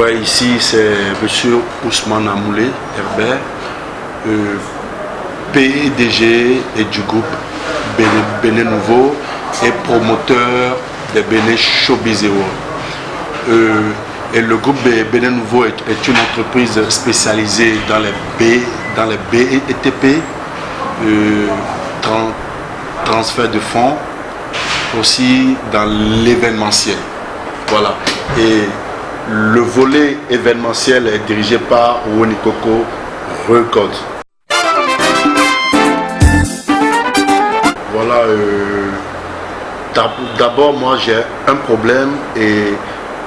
Ouais, ici c'est Monsieur Ousmane Amoulé Herbert, PDG et du groupe Bénin Nouveau et promoteur des Bénin Showbiz Awards. Et le groupe Bénin Nouveau est une entreprise spécialisée dans les BETP, transfert de fonds, aussi dans l'événementiel. Voilà. Et le volet événementiel est dirigé par Wonikoko Records. Voilà. D'abord, moi j'ai un problème et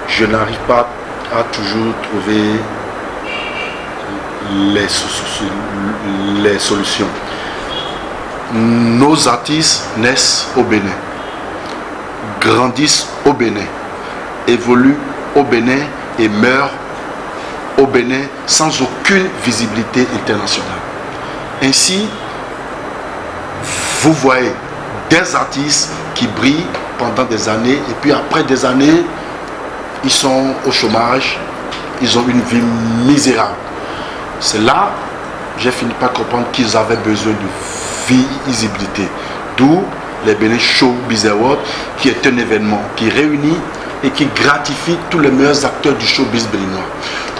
je n'arrive pas à toujours trouver les solutions. Nos artistes naissent au Bénin, grandissent au Bénin, évoluent au Bénin et meurent au Bénin sans aucune visibilité internationale. Ainsi, vous voyez des artistes qui brillent pendant des années et puis après des années, ils sont au chômage, ils ont une vie misérable. C'est là que j'ai fini par comprendre qu'ils avaient besoin de visibilité. D'où les Bénin Showbiz Awards, qui est un événement qui réunit et qui gratifie tous les meilleurs acteurs du showbiz béninois.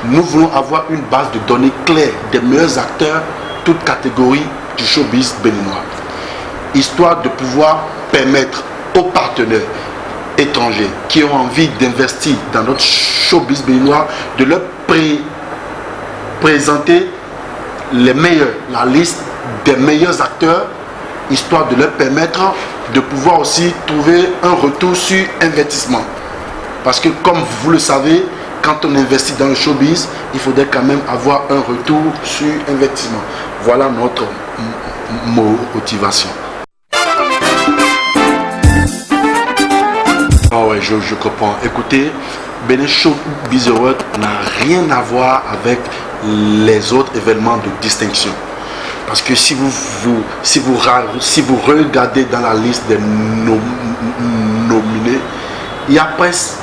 Nous voulons avoir une base de données claire des meilleurs acteurs, toutes catégories du showbiz béninois, histoire de pouvoir permettre aux partenaires étrangers qui ont envie d'investir dans notre showbiz béninois de leur présenter les meilleurs, la liste des meilleurs acteurs, histoire de leur permettre de pouvoir aussi trouver un retour sur investissement. Parce que comme vous le savez, quand on investit dans le showbiz, il faudrait quand même avoir un retour sur investissement. Voilà notre motivation. Ah ouais, je comprends. Écoutez, Bénin Showbiz Awards n'a rien à voir avec les autres événements de distinction. Parce que si vous regardez dans la liste des nominés, il y a presque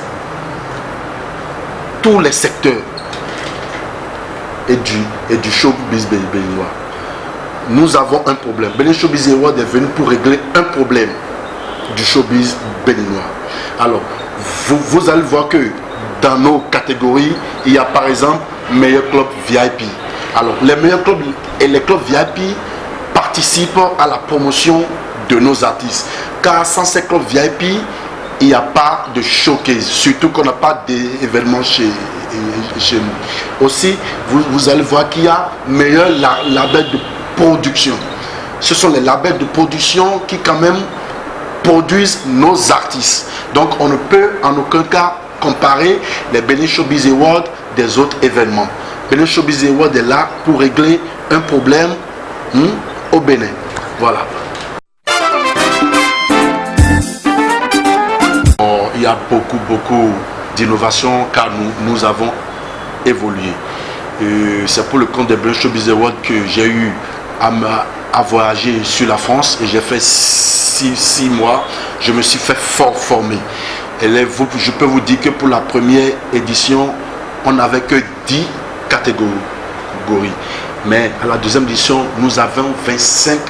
tous les secteurs et du showbiz béninois. Nous avons un problème. Bénin Showbiz Awards est venu pour régler un problème du showbiz béninois. Alors, vous allez voir que dans nos catégories, il y a par exemple meilleur club VIP. Alors, les meilleurs clubs et les clubs VIP participent à la promotion de nos artistes. Car sans ces clubs VIP, il n'y a pas de showcase, surtout qu'on n'a pas d'événements chez nous. Aussi, vous allez voir qu'il y a meilleur label de production. Ce sont les labels de production qui quand même produisent nos artistes. Donc on ne peut en aucun cas comparer les Bénin Showbiz Awards des autres événements. Bénin Showbiz Awards est là pour régler un problème au Bénin. Voilà. Il y a beaucoup d'innovations car nous avons évolué. C'est pour le compte des Bénin Showbiz Awards que j'ai eu à voyager sur la France et j'ai fait 6 mois. Je me suis fait former. Et je peux vous dire que pour la première édition, on n'avait que 10 catégories. Mais à la deuxième édition, nous avons 25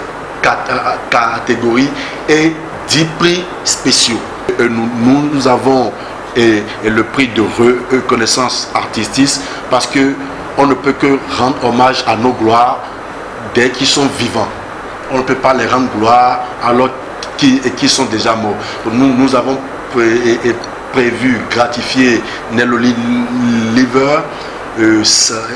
catégories et 10 prix spéciaux. Nous avons le prix de reconnaissance artistique parce que on ne peut que rendre hommage à nos gloires dès qu'ils sont vivants. On ne peut pas les rendre gloire alors qu'ils sont déjà morts. Nous avons prévu gratifier Nello Liver,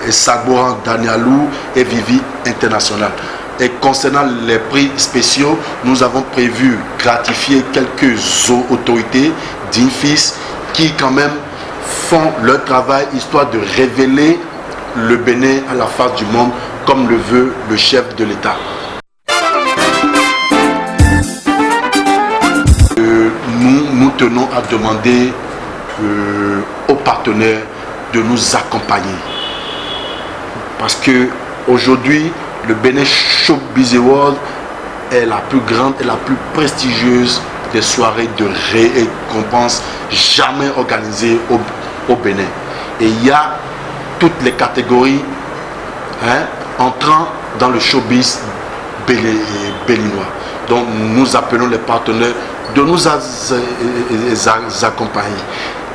Sagboran Danielou et Vivi International. Et concernant les prix spéciaux, nous avons prévu gratifier quelques autorités d'INFIS qui quand même font leur travail histoire de révéler le Bénin à la face du monde comme le veut le chef de l'État. Nous tenons à demander aux partenaires de nous accompagner. Parce que aujourd'hui, le Bénin Showbiz Awards est la plus grande et la plus prestigieuse des soirées de récompense jamais organisées au Bénin. Et il y a toutes les catégories entrant dans le showbiz béninois. Donc nous appelons les partenaires de nous accompagner,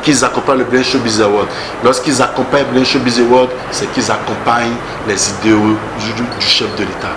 qu'ils accompagnent le Blend Showbiz Award. Lorsqu'ils accompagnent le Blend Showbiz Award, c'est qu'ils accompagnent les idéaux du chef de l'État.